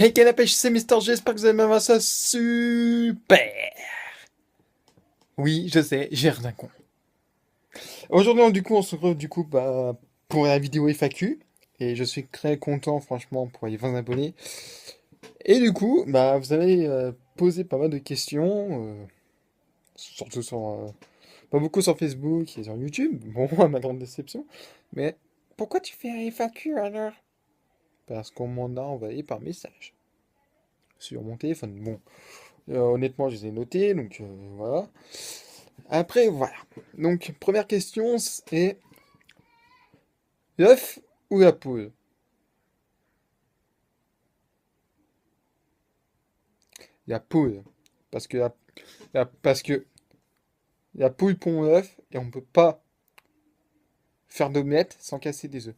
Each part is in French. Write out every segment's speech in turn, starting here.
Hey Canapé, c'est Mister G, j'espère que vous allez même ça super. Oui, je sais, j'ai rien d'un con. Aujourd'hui, du coup, on se retrouve pour la vidéo FAQ. Et je suis très content, franchement, pour les 20 abonnés. Et du coup, vous avez posé pas mal de questions, surtout pas beaucoup sur Facebook et sur YouTube. Bon, à ma grande déception. Mais pourquoi tu fais un FAQ alors? Parce qu'on m'en a envoyé par message sur mon téléphone. Bon, honnêtement, je les ai notés, donc voilà. Après, voilà. Donc, première question, c'est l'œuf ou la poule? La poule. Parce que parce que la poule pond l'œuf et on peut pas faire d'omelette sans casser des œufs.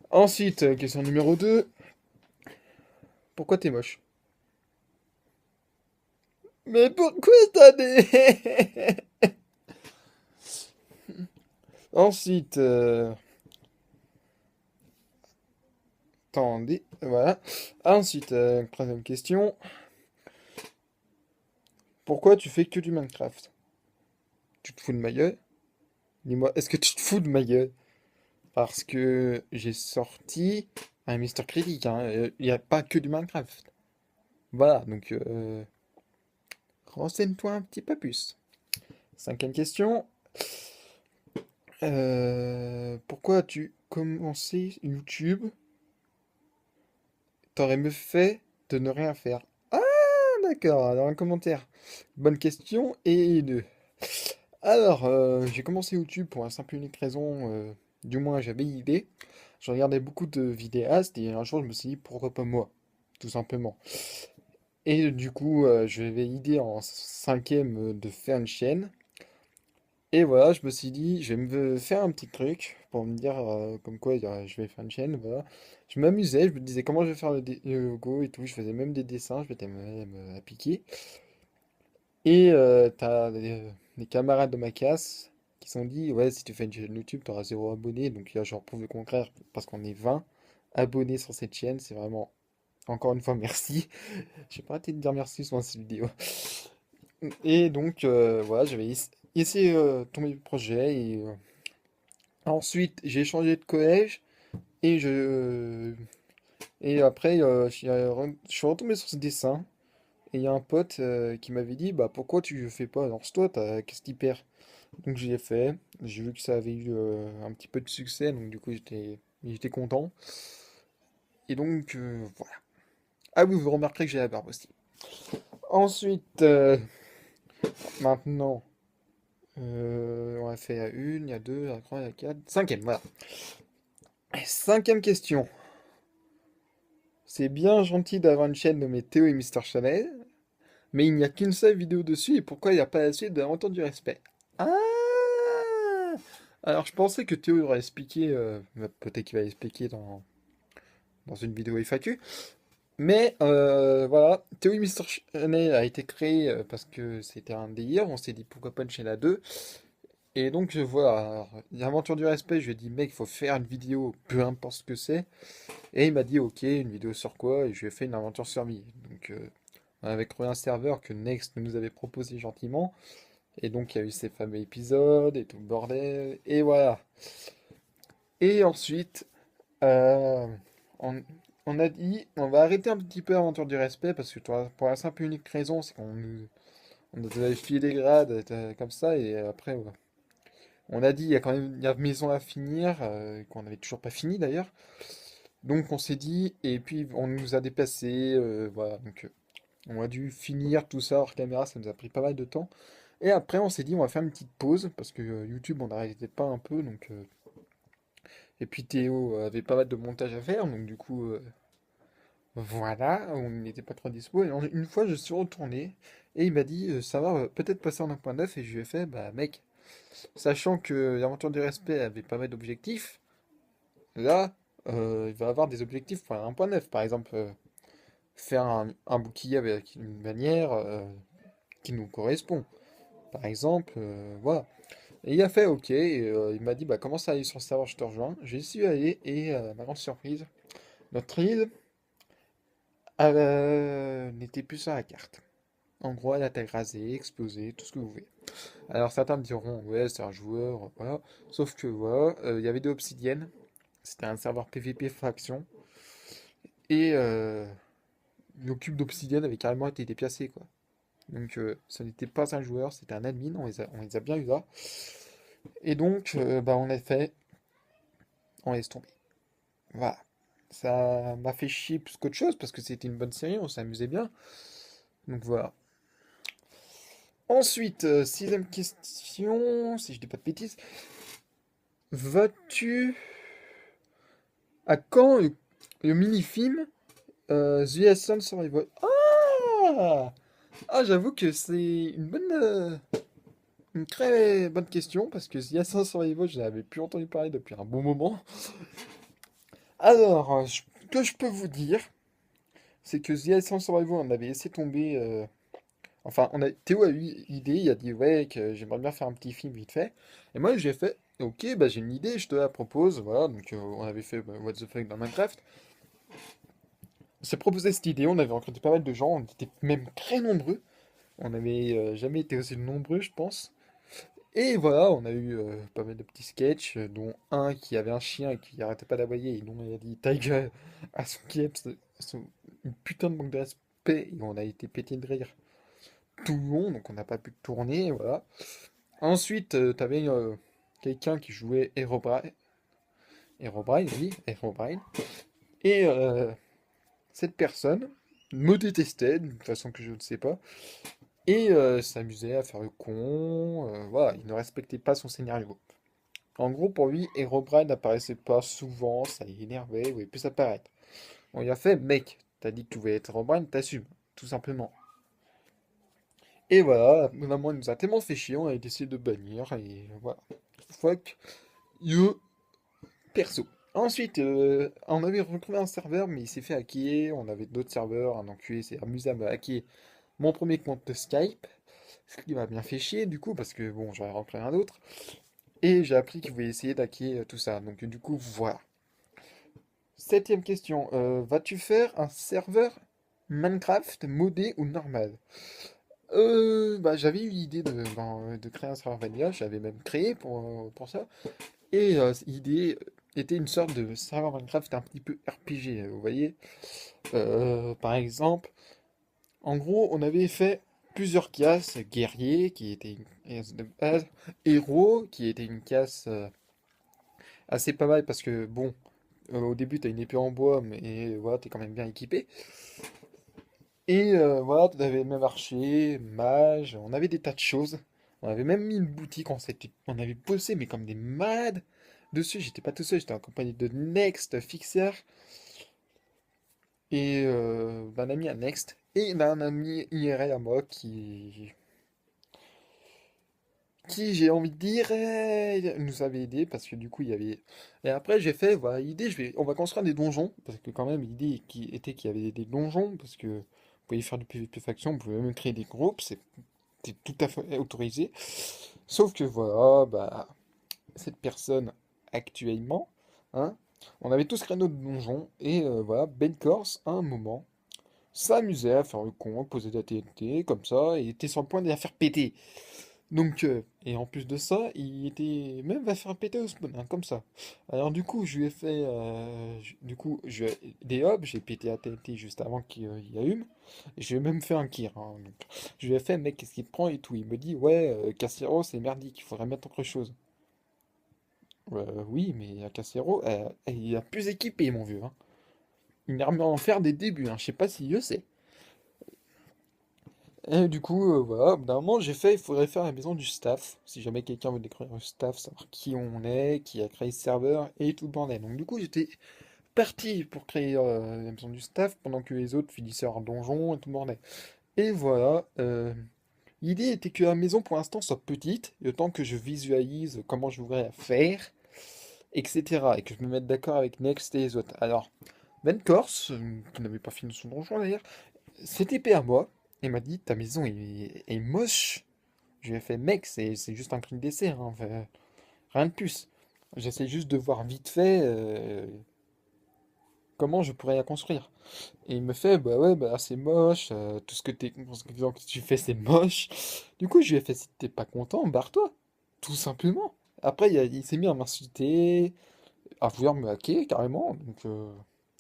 Ensuite, question numéro 2. Pourquoi t'es moche? Mais pourquoi t'as des... Ensuite, attendez, voilà. Ensuite, troisième question. Pourquoi tu fais que du Minecraft? Tu te fous de ma gueule? Dis-moi, est-ce que tu te fous de ma gueule? Parce que j'ai sorti un Mister Critique, hein. Il n'y a pas que du Minecraft. Voilà, donc renseigne-toi un petit peu plus. Cinquième question. Pourquoi as-tu commencé YouTube? T'aurais mieux fait de ne rien faire. Ah, d'accord, alors un commentaire. Bonne question, et deux. Alors, j'ai commencé YouTube pour la simple et unique raison, du moins j'avais une idée. Je regardais beaucoup de vidéastes et un jour je me suis dit pourquoi pas moi, tout simplement. Et du coup, j'avais l'idée en cinquième de faire une chaîne. Et voilà, je me suis dit, je vais me faire un petit truc pour me dire comme quoi je vais faire une chaîne. Voilà. Je m'amusais, je me disais comment je vais faire le logo et tout. Je faisais même des dessins, je m'étais même appliqué. Et t'as des camarades de ma classe qui se sont dit, ouais, si tu fais une chaîne YouTube, t'auras zéro abonné. Donc là, je leur prouve le contraire parce qu'on est 20 abonnés sur cette chaîne. C'est vraiment, encore une fois, merci. J'ai pas arrêté de dire merci sur cette vidéo. Et donc, voilà, j'avais essayé tomber le projet. Et ensuite, j'ai changé de collège. Et et après, je suis retombé sur ce dessin. Et il y a un pote qui m'avait dit, bah pourquoi tu le fais pas? Lance-toi, qu'est-ce qui perd? Donc je l'ai fait. J'ai vu que ça avait eu un petit peu de succès. Donc du coup, j'étais content. Et donc, voilà. Ah oui, vous remarquerez que j'ai la barbe aussi. Ensuite, maintenant. On a fait la une, il y a deux, il y a trois, il y a quatre. Cinquième, voilà. Cinquième question. C'est bien gentil d'avoir une chaîne nommée Théo et Mister Chanel, mais il n'y a qu'une seule vidéo dessus et pourquoi il n'y a pas la suite de la Montagne du respect? Ah! Alors je pensais que Théo aurait expliqué, peut-être qu'il va expliquer dans une vidéo FAQ, mais voilà, Théo et Mister Chanel a été créé parce que c'était un délire, on s'est dit pourquoi pas une chaîne à deux. Et donc, je vois, alors, l'aventure du respect, je lui ai dit, mec, il faut faire une vidéo, peu importe ce que c'est. Et il m'a dit, ok, une vidéo sur quoi? Et je lui ai fait une aventure sur vie. Donc, on avait trouvé un serveur que Next nous avait proposé gentiment. Et donc, il y a eu ces fameux épisodes et tout le bordel. Et voilà. Et ensuite, euh, on, on a dit, on va arrêter un petit peu l'aventure du respect parce que pour la simple et unique raison, c'est on nous avait filé des grades comme ça. Et après, ouais. On a dit, il y a quand même une maison à finir, qu'on n'avait toujours pas fini d'ailleurs. Donc on s'est dit, et puis on nous a dépassé, voilà. Donc on a dû finir tout ça hors caméra, ça nous a pris pas mal de temps. Et après on s'est dit, on va faire une petite pause, parce que YouTube on n'arrêtait pas un peu. Donc, et puis Théo avait pas mal de montage à faire, donc du coup, voilà, on n'était pas trop dispo. Et une fois je suis retourné, et il m'a dit, ça va, peut-être passer en 1.9, et je lui ai fait, bah mec. Sachant que l'aventure du respect avait pas mal d'objectifs, là, il va avoir des objectifs pour un 1.9. Par exemple, faire un bouclier avec une bannière qui nous correspond. Par exemple, voilà. Et il a fait OK, et il m'a dit, bah, commence à aller sur le serveur, je te rejoins. J'ai su aller, et ma grande surprise, notre île n'était plus sur la carte. En gros, elle a été rasée, explosée, tout ce que vous voulez. Alors certains me diront, ouais, c'est un joueur, voilà. Sauf que voilà, il y avait de l'obsidienne. C'était un serveur PVP faction. Et le cube d'obsidienne avait carrément été déplacé, quoi. Donc ce n'était pas un joueur, c'était un admin, on les a bien eu là. Et donc, bah, on a fait, on laisse tomber. Voilà. Ça m'a fait chier plus qu'autre chose, parce que c'était une bonne série, on s'amusait bien. Donc voilà. Ensuite, sixième question, si je dis pas de bêtises. Vas-tu à quand le mini-film The Ascent Survival? Ah! Ah, j'avoue que c'est une très bonne question parce que The Ascent Survival, je n'avais plus entendu parler depuis un bon moment. Alors, ce que je peux vous dire, c'est que The Ascent Survival, on avait laissé tomber. Enfin, Théo a eu l'idée, il a dit ouais, que j'aimerais bien faire un petit film vite fait. Et moi, j'ai fait, ok, bah j'ai une idée, je te la propose. Voilà, donc on avait fait bah, What the fuck dans Minecraft. On s'est proposé cette idée, on avait rencontré pas mal de gens, on était même très nombreux. On n'avait jamais été aussi nombreux, je pense. Et voilà, on a eu pas mal de petits sketchs, dont un qui avait un chien et qui arrêtait pas d'aboyer, et dont il a dit ta gueule à son Kieps, une putain de manque de respect, et on a été pété de rire tout le long, donc on n'a pas pu tourner, voilà. Ensuite, t'avais quelqu'un qui jouait Herobrine, Herobrine, oui, Herobrine, et cette personne me détestait d'une façon que je ne sais pas, et s'amusait à faire le con, voilà, il ne respectait pas son scénario. En gros, pour lui, Herobrine n'apparaissait pas souvent, ça l'énervait, il voulait plus apparaître. On lui a fait, mec, t'as dit que tu voulais être Herobrine, t'assumes, tout simplement. Et voilà, maman il nous a tellement fait chier, on a décidé de bannir, et voilà. Fuck you, perso. Ensuite, on avait retrouvé un serveur, mais il s'est fait hacker, on avait d'autres serveurs, un enculé s'est amusé à me hacker mon premier compte de Skype, ce qui m'a bien fait chier du coup, parce que bon, j'avais repris un autre, et j'ai appris qu'il voulait essayer d'hacker tout ça, donc du coup, voilà. Septième question, vas-tu faire un serveur Minecraft modé ou normal? Bah, j'avais eu l'idée de créer un serveur Vanilla, j'avais même créé pour ça, et l'idée était une sorte de serveur Minecraft un petit peu RPG, vous voyez? Par exemple, en gros, on avait fait plusieurs classes, guerrier, qui était une classe de base, héros, qui était une classe assez pas mal, parce que bon, au début, t'as une épée en bois, mais voilà, t'es quand même bien équipé. Et voilà, t'avais même archer, mage, on avait des tas de choses. On avait même mis une boutique, on avait bossé, mais comme des malades dessus. J'étais pas tout seul, j'étais en compagnie de Next, Fixer, et d'un ami à Next, et d'un ami IRL à moi qui j'ai envie de dire, nous avait aidé parce que du coup il y avait. Et après j'ai fait, voilà, idée, on va construire des donjons, parce que quand même l'idée qui était qu'il y avait des donjons, parce que vous pouvez faire du PvP faction, vous pouvez même créer des groupes, c'est tout à fait autorisé. Sauf que voilà, bah, cette personne actuellement, hein, on avait tous créé notre donjon, et voilà, Ben Corse, à un moment, s'amusait à faire le con, poser de la TNT, comme ça, et était sur le point de la faire péter. Donc, et en plus de ça, il était même va faire péter au spawn, hein, comme ça. Alors du coup, je lui ai fait, des hubs, j'ai pété la TNT juste avant qu'il y allume. Et je lui ai même fait un kill, hein, donc. Je lui ai fait, mec, qu'est-ce qu'il te prend et tout. Il me dit, ouais, Cassero, c'est merdique, il faudrait mettre autre chose. Oui, mais Cassero, il a plus équipé, mon vieux, hein. Une armure en fer des débuts, hein, je sais pas s'il le sait. Et du coup, voilà, au bout d'un moment, j'ai fait, il faudrait faire la maison du staff. Si jamais quelqu'un veut découvrir le staff, savoir qui on est, qui a créé ce serveur et tout le bordel. Donc du coup, j'étais parti pour créer la maison du staff pendant que les autres finissaient leur donjon et tout le bordel. Et voilà, l'idée était que la maison pour l'instant soit petite, le temps que je visualise comment je voudrais la faire, etc. Et que je me mette d'accord avec Next et les autres. Alors, Ben Corse, qui n'avait pas fini son donjon d'ailleurs, s'est épée à moi et m'a dit ta maison est moche. Je lui ai fait, mec, c'est juste un cri d'essai, hein, enfin, rien de plus. J'essaie juste de voir vite fait comment je pourrais la construire. Et il me fait, bah ouais, bah c'est moche, tout ce que tu fais, c'est moche. Du coup, je lui ai fait, si t'es pas content, barre-toi, tout simplement. Après, il s'est mis à m'insulter, à vouloir me hacker carrément. Donc,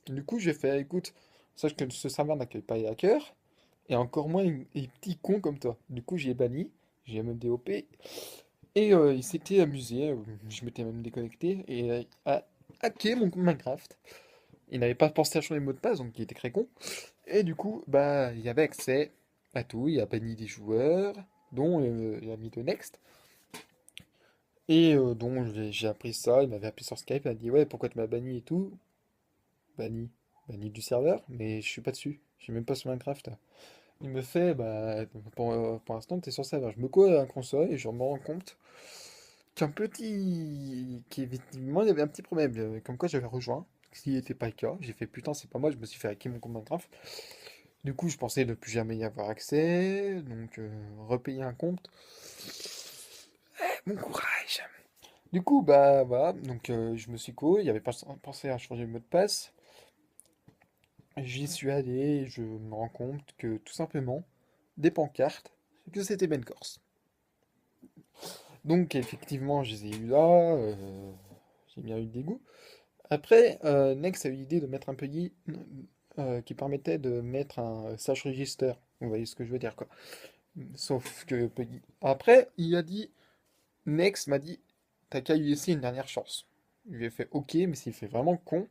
du coup, j'ai fait, écoute, sache que ce serveur n'accueille pas les hackers, et encore moins les petits cons comme toi. Du coup, j'ai banni, j'ai même DOP, et il s'était amusé, je m'étais même déconnecté, et a hacké mon compte Minecraft. Il n'avait pas pensé à changer le mot de passe, donc il était très con. Et du coup, bah, il y avait accès à tout, il a banni des joueurs, dont l'ami de Next, et dont j'ai appris ça, il m'avait appelé sur Skype, il m'a dit, ouais, pourquoi tu m'as banni et tout. Banni. Banni du serveur, mais je suis pas dessus. Je suis même pas sur Minecraft. Il me fait, bah, pour l'instant, t'es sur serveur. Je me colle à la console et je me rends compte qu'effectivement, il y avait un petit problème. Comme quoi, j'avais rejoint. Ce qui n'était pas le cas. J'ai fait, putain, c'est pas moi, je me suis fait hacker mon compte Minecraft. Du coup, je pensais ne plus jamais y avoir accès. Donc, repayer un compte. Bon courage. Du coup, bah, voilà. Donc, je me suis co. Il n'y avait pas pensé à changer le mot de passe. J'y suis allé et je me rends compte que tout simplement, des pancartes, que c'était Ben Corse. Donc effectivement, je les ai eu là, j'ai bien eu le dégoût. Après, Next a eu l'idée de mettre un plugin qui permettait de mettre un Sash Register. Vous voyez ce que je veux dire, quoi. Sauf que après, il a dit, Next m'a dit, t'as qu'à lui laisser une dernière chance. Je lui ai fait ok, mais s'il fait vraiment con,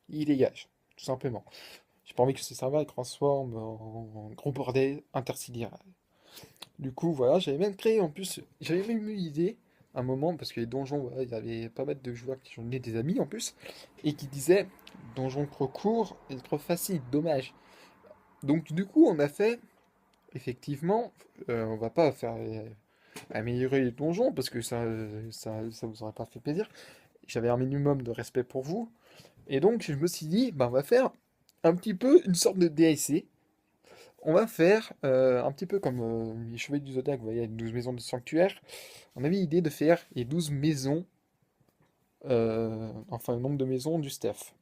il dégage, tout simplement. J'ai pas envie que ce serveur il transforme en gros bordel intersidéral. Du coup, voilà, j'avais même créé en plus, j'avais même eu l'idée, un moment, parce que les donjons, voilà, il y avait pas mal de joueurs qui ont des amis en plus, et qui disaient donjon trop court et trop facile, dommage. Donc, du coup, on a fait, effectivement, on va pas faire améliorer les donjons, parce que ça vous aurait pas fait plaisir. J'avais un minimum de respect pour vous, et donc je me suis dit, bah, on va faire un petit peu une sorte de DLC. On va faire un petit peu comme les Chevaliers du Zodiac, vous voyez, les 12 maisons de sanctuaire. On avait l'idée de faire les 12 maisons, enfin le nombre de maisons du staff.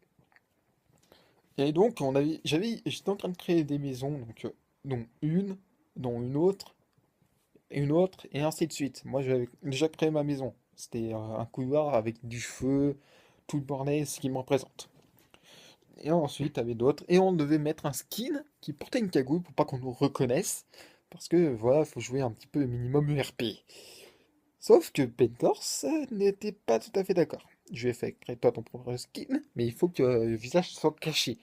Et donc, j'étais en train de créer des maisons, donc, dont une, dont une autre, et ainsi de suite. Moi, j'avais déjà créé ma maison. C'était un couloir avec du feu, tout le bordel, ce qui me représente. Et ensuite, avait d'autres. Et on devait mettre un skin qui portait une cagoule pour pas qu'on nous reconnaisse. Parce que voilà, faut jouer un petit peu le minimum URP. Sauf que Pentors n'était pas tout à fait d'accord. Je lui ai fait crée-toi ton propre skin, mais il faut que le visage soit caché.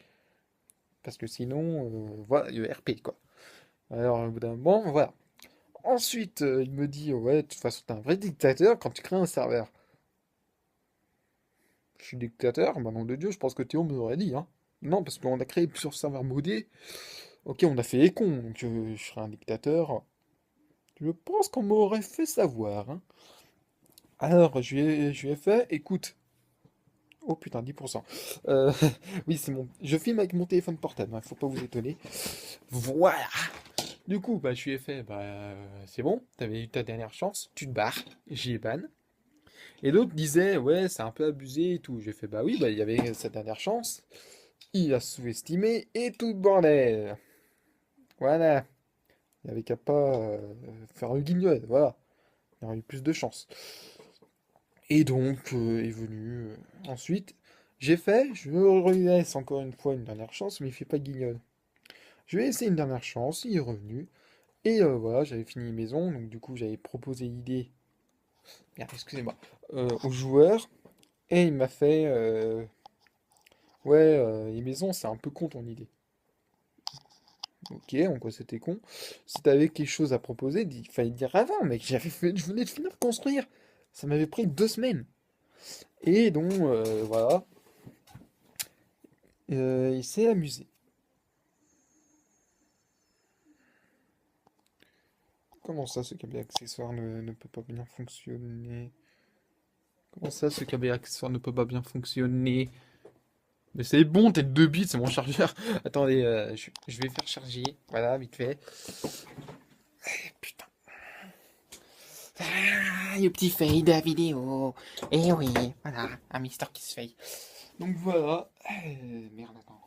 Parce que sinon, voilà, URP quoi. Alors au bout d'un moment, voilà. Ensuite, il me dit, ouais, de toute façon, t'es un vrai dictateur quand tu crées un serveur. Je suis dictateur, bah nom de Dieu, je pense que Théo me l'aurait dit, hein. Non, parce qu'on a créé plusieurs serveurs modés. Ok, on a fait les cons, donc je serais un dictateur. Je pense qu'on m'aurait fait savoir, hein. Alors, je lui ai fait, écoute. Oh putain, 10%. Euh, oui, c'est mon. Je filme avec mon téléphone portable, hein, faut pas vous étonner. Voilà! Du coup, bah, je lui ai fait, bah, c'est bon, t'avais eu ta dernière chance, tu te barres, j'y ai ban. Et l'autre disait, ouais, c'est un peu abusé et tout. J'ai fait, bah oui, bah, il y avait sa dernière chance, il a sous-estimé et tout le bordel. Voilà. Il n'y avait qu'à pas faire le guignol, voilà. Il y aurait eu plus de chance. Et donc est venu ensuite. J'ai fait, je me laisse encore une fois une dernière chance, mais il fait pas guignol. Je vais essayer une dernière chance, il est revenu. Et voilà, j'avais fini les maisons, donc du coup j'avais proposé l'idée, merde, excusez-moi, aux joueurs. Et il m'a fait, ouais, les maisons c'est un peu con ton idée. Ok, en quoi c'était con? Si t'avais quelque chose à proposer, il fallait dire avant, mec. Je venais de finir de construire. Ça m'avait pris 2 semaines. Et donc, voilà, il s'est amusé. Comment ça, ce câble accessoire ne peut pas bien fonctionner? Comment ça, ce câble accessoire ne peut pas bien fonctionner? Mais c'est bon, t'es de 2 bits, c'est mon chargeur. Attendez, je vais faire charger. Voilà, vite fait. Putain. Ah, le petit fail de la vidéo. Et oui, voilà, un Mister qui se fail. Donc voilà. Merde, attends.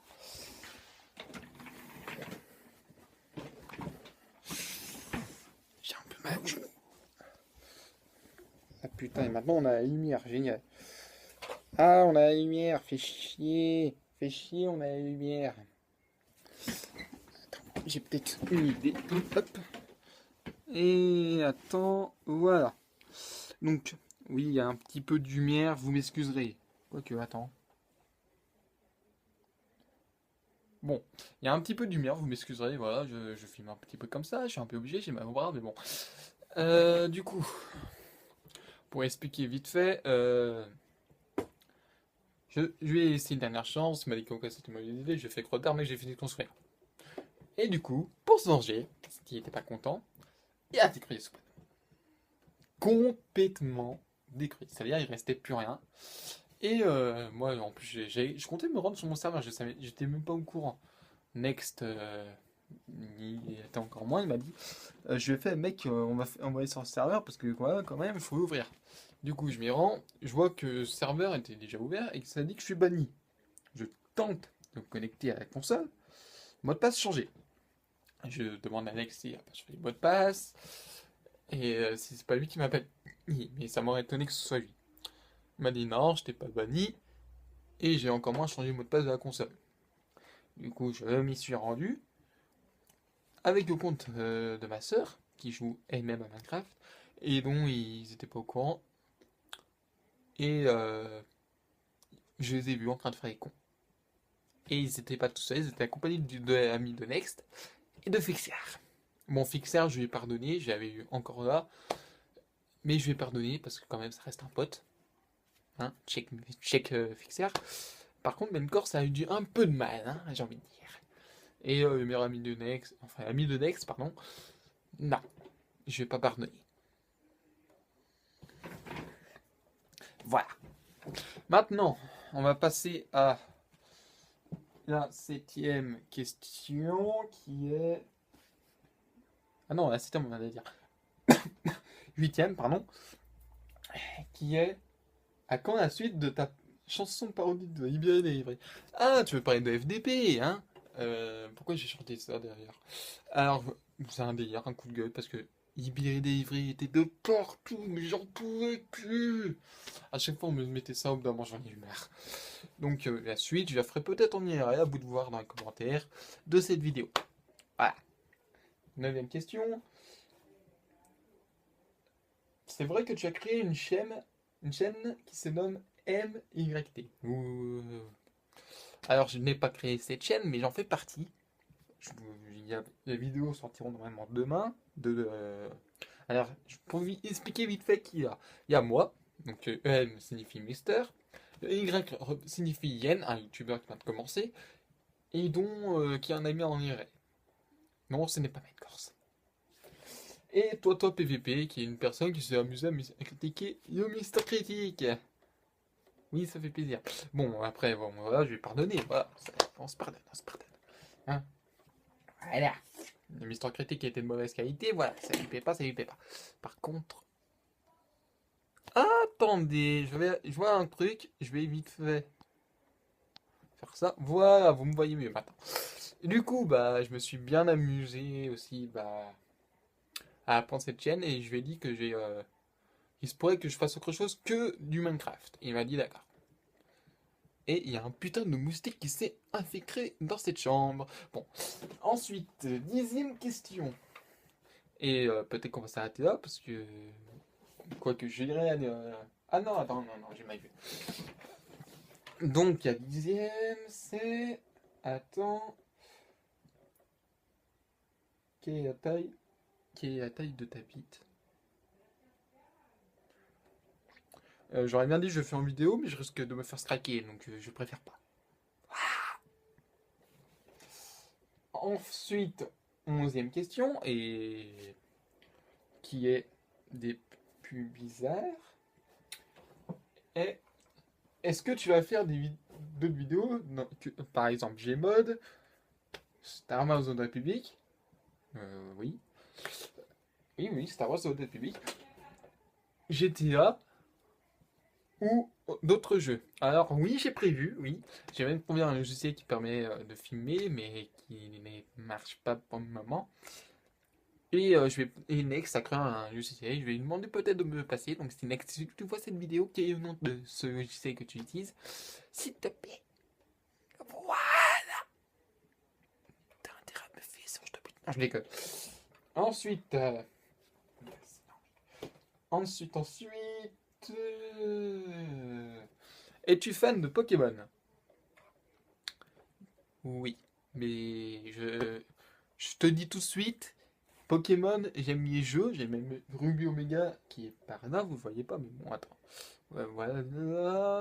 J'ai un peu mal au genou. Ah putain, et maintenant on a la lumière, génial. Ah, on a la lumière, fait chier. Fait chier, on a la lumière. Attends, j'ai peut-être une idée. Hop. Et attends, voilà. Donc, oui, il y a un petit peu de lumière, vous m'excuserez. Quoique, attends. Bon, il y a un petit peu de lumière, vous m'excuserez, voilà, je filme un petit peu comme ça, je suis un peu obligé, j'ai mal au bras, mais bon. Du coup, pour expliquer vite fait, je lui ai laissé une dernière chance, il m'a dit que c'était une mauvaise idée, j'ai fait croire tard, mais j'ai fini de construire. Et du coup, pour se venger, parce qu'il était pas content, il a détruit les soupes. Complètement détruit, c'est-à-dire il restait plus rien. Et moi, en plus, je comptais me rendre sur mon serveur, j'étais même pas au courant. Next, il était encore moins, il m'a dit, je lui ai fait, mec, on va aller sur le serveur parce que voilà, quand même, il faut l'ouvrir. Du coup, je m'y rends, je vois que le serveur était déjà ouvert et que ça dit que je suis banni. Je tente de me connecter à la console, mot de passe changé. Je demande à Next si je fais le mot de passe, et si c'est pas lui qui m'appelle, mais ça m'aurait étonné que ce soit lui. Il m'a dit non, je t'ai pas banni, et j'ai encore moins changé le mot de passe de la console. Du coup, je m'y suis rendu avec le compte de ma sœur, qui joue elle-même à Minecraft, et dont ils étaient pas au courant. Et je les ai vus en train de faire les cons. Et ils étaient pas tout seuls, ils étaient accompagnés de l'ami de Next et de Fixer. Bon, Fixer, je lui ai pardonné, j'avais eu encore là, mais je lui ai pardonné parce que quand même, ça reste un pote. Hein, check Fixer. Par contre, Mencor, ça a eu un peu de mal, hein, j'ai envie de dire. Et le meilleur ami de Next, enfin, ami de Next, pardon, non, je vais pas pardonner. Voilà. Maintenant, on va passer à la 7e question qui est. Ah non, la 7e, on vient de dire. 8e, pardon. Qui est. À quand la suite de ta chanson parodie de Ibérique et Ivry? Ah, tu veux parler de FDP, hein? Pourquoi j'ai chanté ça derrière? Alors, c'est un délire, un coup de gueule, parce que Ibérique et Ivry était de partout, mais j'en pouvais plus! À chaque fois, on me mettait ça au bout d'un moment, j'en ai eu marre. Donc, la suite, je la ferai peut-être en IRL, à bout de voir dans les commentaires de cette vidéo. Voilà. 9e question. C'est vrai que tu as créé une chaîne qui se nomme MYT. Alors, je n'ai pas créé cette chaîne, mais j'en fais partie. Les vidéos sortiront normalement demain. Alors, pour vous expliquer vite fait qui il y a. Il y a moi, donc EM signifie Mister, Y signifie Yen, un youtubeur qui vient de commencer, et dont qui est un ami en IRL. Non, ce n'est pas Corse. Et toi PVP, qui est une personne qui s'est amusée à critiquer le Mister Critique. Oui, ça fait plaisir. Bon, après, bon, voilà, je vais pardonner. Voilà, on se pardonne, on se pardonne. Hein, voilà. Le Mister Critique était de mauvaise qualité, voilà, ça lui plaît pas, ça lui plaît pas. Par contre. Attendez, je vois un truc, je vais vite fait faire ça. Voilà, vous me voyez mieux maintenant. Et du coup, bah, je me suis bien amusé aussi, bah, à apprendre cette chaîne et je lui ai dit que il se pourrait que je fasse autre chose que du Minecraft. Et il m'a dit d'accord. Et il y a un putain de moustique qui s'est infiltré dans cette chambre. Bon, ensuite, 10e question. Et peut-être qu'on va s'arrêter là, parce que. Quoique j'irai aller. Ah non, attends, non, j'ai mal vu. Donc, il y a 10e, c'est. Attends. Quelle est la taille Quelle est la taille de ta bite? J'aurais bien dit je fais en vidéo, mais je risque de me faire striker, donc je préfère pas. Ensuite, 11e question, et qui est des plus bizarres. Et est-ce que tu vas faire d'autres vidéos, par exemple Gmod, Star Wars Old Republic? Oui. Oui, Star Wars Old Republic. GTA ou d'autres jeux. Alors oui, j'ai prévu, oui. J'ai même trouvé un logiciel qui permet de filmer, mais qui ne marche pas pour le moment. Et Next a créé un logiciel. Je vais lui demander peut-être de me passer. Donc si Next, si tu vois cette vidéo, quel est le nom de ce logiciel que tu utilises, s'il te plaît. Voilà. T'as intérêt à me faire ça, je te prie. Non, je déconne. Ensuite, ensuite. Es-tu fan de Pokémon? Oui, mais je te dis tout de suite, Pokémon, j'aime les jeux, j'ai même Ruby Omega qui est par là, vous voyez pas, mais bon, attends. Ouais, voilà,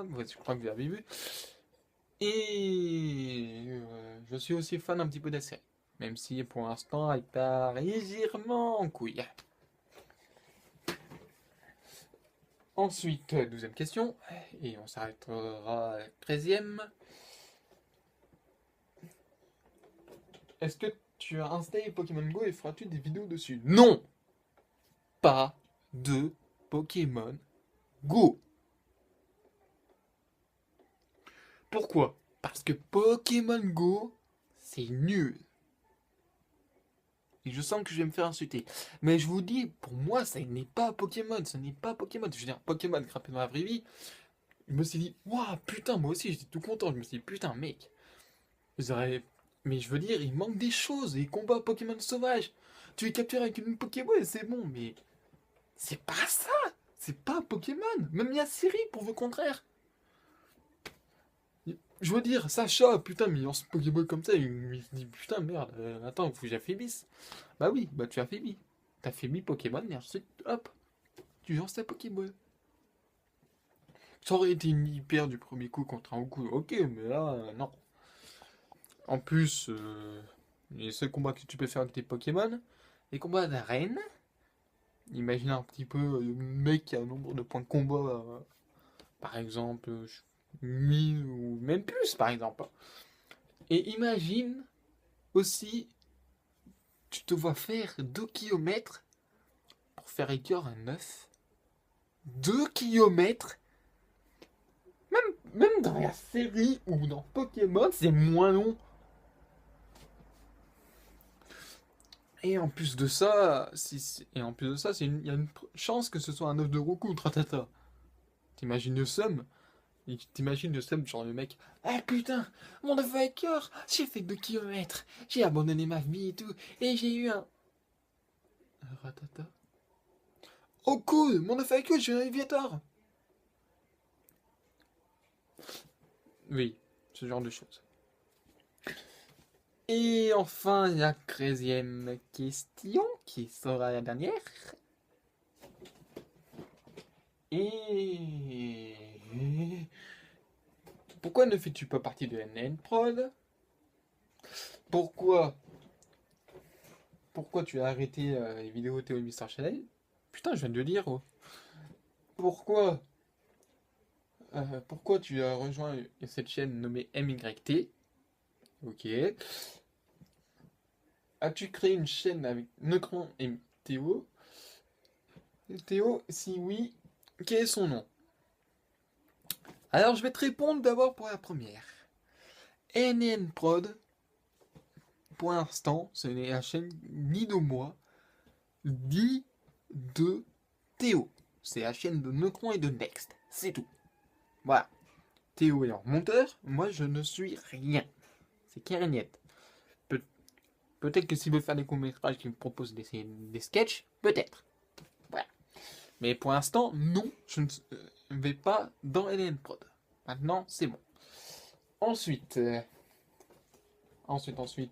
ouais, je crois que vous avez vu. Et je suis aussi fan un petit peu de la série, même si pour l'instant elle part légèrement en couille. Ensuite, 12e question, et on s'arrêtera à la 13e. Est-ce que tu as installé Pokémon Go et feras-tu des vidéos dessus? Non! Pas de Pokémon Go. Pourquoi? Parce que Pokémon Go, c'est nul. Et je sens que je vais me faire insulter. Mais je vous dis, pour moi, ça n'est pas Pokémon. Ce n'est pas Pokémon. Je veux dire, Pokémon grimpé dans la vraie vie. Je me suis dit, waouh, putain, moi aussi, j'étais tout content. Je me suis dit, putain, mec. Mais je veux dire, il manque des choses. Les combats Pokémon sauvages. Tu les captures avec une Pokéball et c'est bon. Mais c'est pas ça. C'est pas Pokémon. Même il y a Siri pour le contraire. Je veux dire, Sacha, putain, mais il lance Pokéball comme ça, il se dit putain, merde, attends, faut que j'affaibisse. Bah oui, bah tu affaiblis. T'affaiblis Pokémon et ensuite, hop, tu lances ta Pokéball. Ça aurait été une hyper du premier coup contre un Goku, ok, mais là, non. En plus, les seuls combats que tu peux faire avec tes Pokémon, les combats d'arène, imagine un petit peu le mec qui a un nombre de points de combat, par exemple, 1000 ou même plus, par exemple. Et imagine aussi, tu te vois faire 2 kilomètres pour faire écœur un œuf. 2 kilomètres. Même dans la série ou dans Pokémon, c'est moins long. Et en plus de ça, il y a une chance que ce soit un œuf de Goku, Tratata. T'imagines le seum? T'imagines le seum, genre le mec, ah putain, mon œuf à écœur, j'ai fait 2 kilomètres, j'ai abandonné ma vie et tout, et j'ai eu un ratata. Oh cool, mon œuf à écœur, j'ai un Eviator. Oui, ce genre de choses. Et enfin, la 13e question, qui sera la dernière. Et... Pourquoi ne fais-tu pas partie de NN Prod? Pourquoi Pourquoi tu as arrêté les vidéos Théo et Mister Chanel? Putain, je viens de le dire. Oh. Pourquoi Pourquoi tu as rejoint cette chaîne nommée MYT? Ok. As-tu créé une chaîne avec Necron et Théo? Théo, si oui, quel est son nom? Alors je vais te répondre d'abord pour la première. NN Prod, pour l'instant, ce n'est la chaîne ni de moi, ni de Théo. C'est la chaîne de Necron et de Next. C'est tout. Voilà. Théo est leur monteur, moi je ne suis rien. C'est clair et net. Peut-être que s'il veut faire des courts-métrages, qu'il me propose des sketchs, peut-être. Voilà. Mais pour l'instant, non, je ne vais pas dans LN Prod. Maintenant, c'est bon. Ensuite,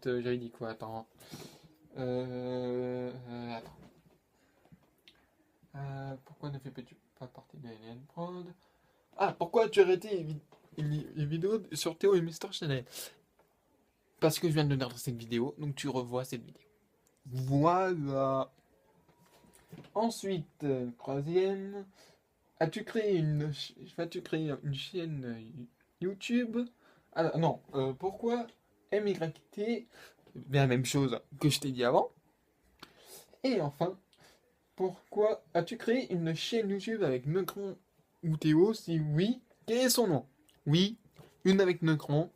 j'avais dit quoi? Attends. Attends. Pourquoi ne fais-tu pas partie de LN Prod? Ah, pourquoi tu as arrêté les vidéos sur Théo et Mister Chanel? Parce que je viens de donner cette vidéo, donc tu revois cette vidéo. Voilà. Ensuite, troisième, vas-tu créer une chaîne YouTube? Ah non, pourquoi MYT? Bien la même chose que je t'ai dit avant. Et enfin, pourquoi as-tu créé une chaîne YouTube avec Necron ou Théo? Si oui, quel est son nom? Oui, une avec Necron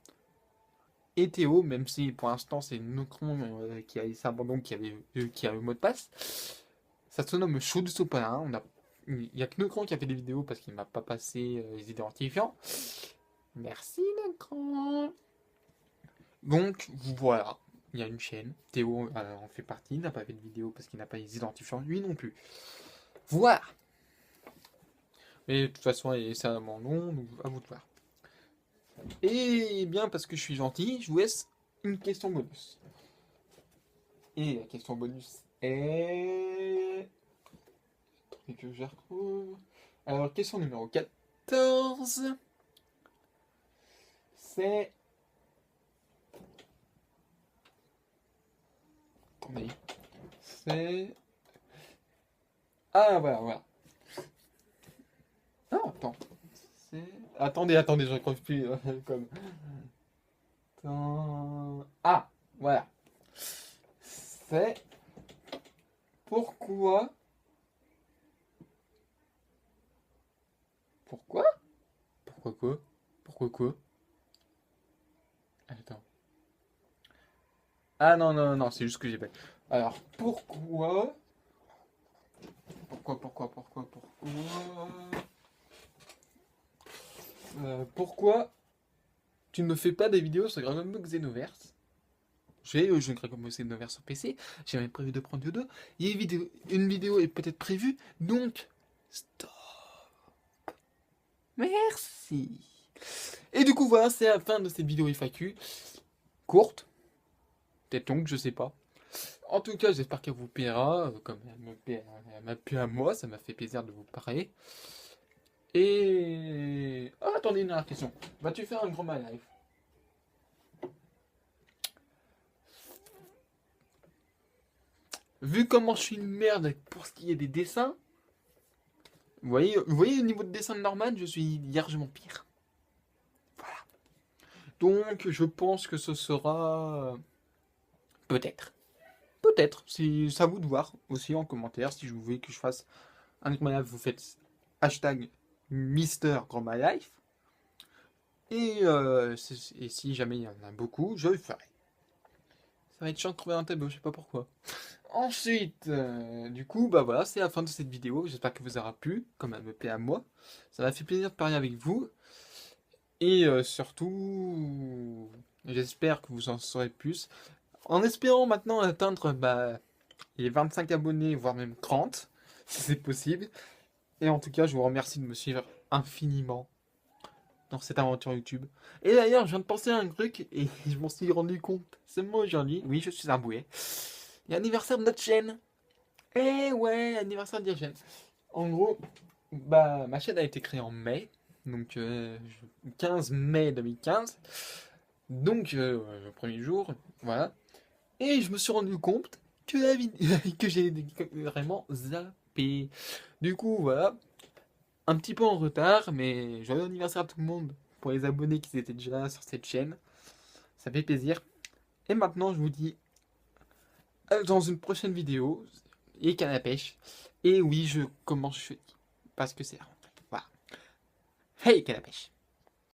et Théo, même si pour l'instant c'est Necron qui a laissé abandon, qui a le mot de passe. Ça se nomme Chou du Sopalin. Il n'y a que Necron qui a fait des vidéos parce qu'il m'a pas passé les identifiants. Merci Necron. Donc voilà, il y a une chaîne. Théo en fait partie, il n'a pas fait de vidéo parce qu'il n'a pas les identifiants, lui non plus. Voilà. Mais de toute façon, c'est un mon nom, donc à vous de voir. Et bien, parce que je suis gentil, je vous laisse une question bonus. Et la question bonus est... Attendez que je la retrouve. Alors, question numéro 14. C'est... Attendez. C'est... Ah, voilà, voilà. Ah, attends. Attendez, je ne retrouve plus. Comme... Ah, voilà. C'est... Pourquoi... Pourquoi? Pourquoi quoi? Pourquoi quoi? Attends. Ah non, non, non, c'est juste que j'ai pas. Alors, pourquoi tu ne me fais pas des vidéos sur Dragon Ball Xenoverse? J'ai le jeu Dragon Ball Xenoverse sur PC, j'ai même prévu de prendre deux. Il y a une vidéo est peut-être prévue, donc stop. Merci. Et du coup, voilà, c'est la fin de cette vidéo FAQ. Courte, peut-être longue, je sais pas. En tout cas, j'espère qu'elle vous plaira, comme elle m'a plu à moi, ça m'a fait plaisir de vous parler. Et... Ah, attendez, une dernière question. Vas-tu faire un grand My Life? Vu comment je suis une merde pour ce qui est des dessins, vous voyez au niveau de dessin de Norman, je suis largement pire. Voilà. Donc, je pense que ce sera... Peut-être. Peut-être. C'est à vous de voir aussi en commentaire. Si vous voulez que je fasse un Grand My Life, vous faites hashtag Mister Grand My Life. Et si jamais il y en a beaucoup, je le ferai. Ça va être chiant de trouver un tableau, je sais pas pourquoi. Ensuite, du coup, bah voilà, c'est la fin de cette vidéo. J'espère que vous aura plu, comme elle me plaît à moi. Ça m'a fait plaisir de parler avec vous. Et surtout, j'espère que vous en saurez plus. En espérant maintenant atteindre les 25 abonnés, voire même 30, si c'est possible. Et en tout cas, je vous remercie de me suivre infiniment dans cette aventure YouTube. Et d'ailleurs, je viens de penser à un truc et je m'en suis rendu compte seulement aujourd'hui. Oui, je suis un bouet. Il y a l'anniversaire de notre chaîne. Eh ouais, anniversaire de la chaîne. En gros, ma chaîne a été créée en mai. Donc, 15 mai 2015. Donc, le premier jour, voilà. Et je me suis rendu compte que que j'ai vraiment zappé. Du coup, voilà. Un petit peu en retard, mais joyeux anniversaire à tout le monde pour les abonnés qui étaient déjà là sur cette chaîne. Ça fait plaisir. Et maintenant, je vous dis dans une prochaine vidéo et canne à pêche. Et oui, je commence jeudi parce que c'est la rentrée. Voilà. Hey, canne à pêche.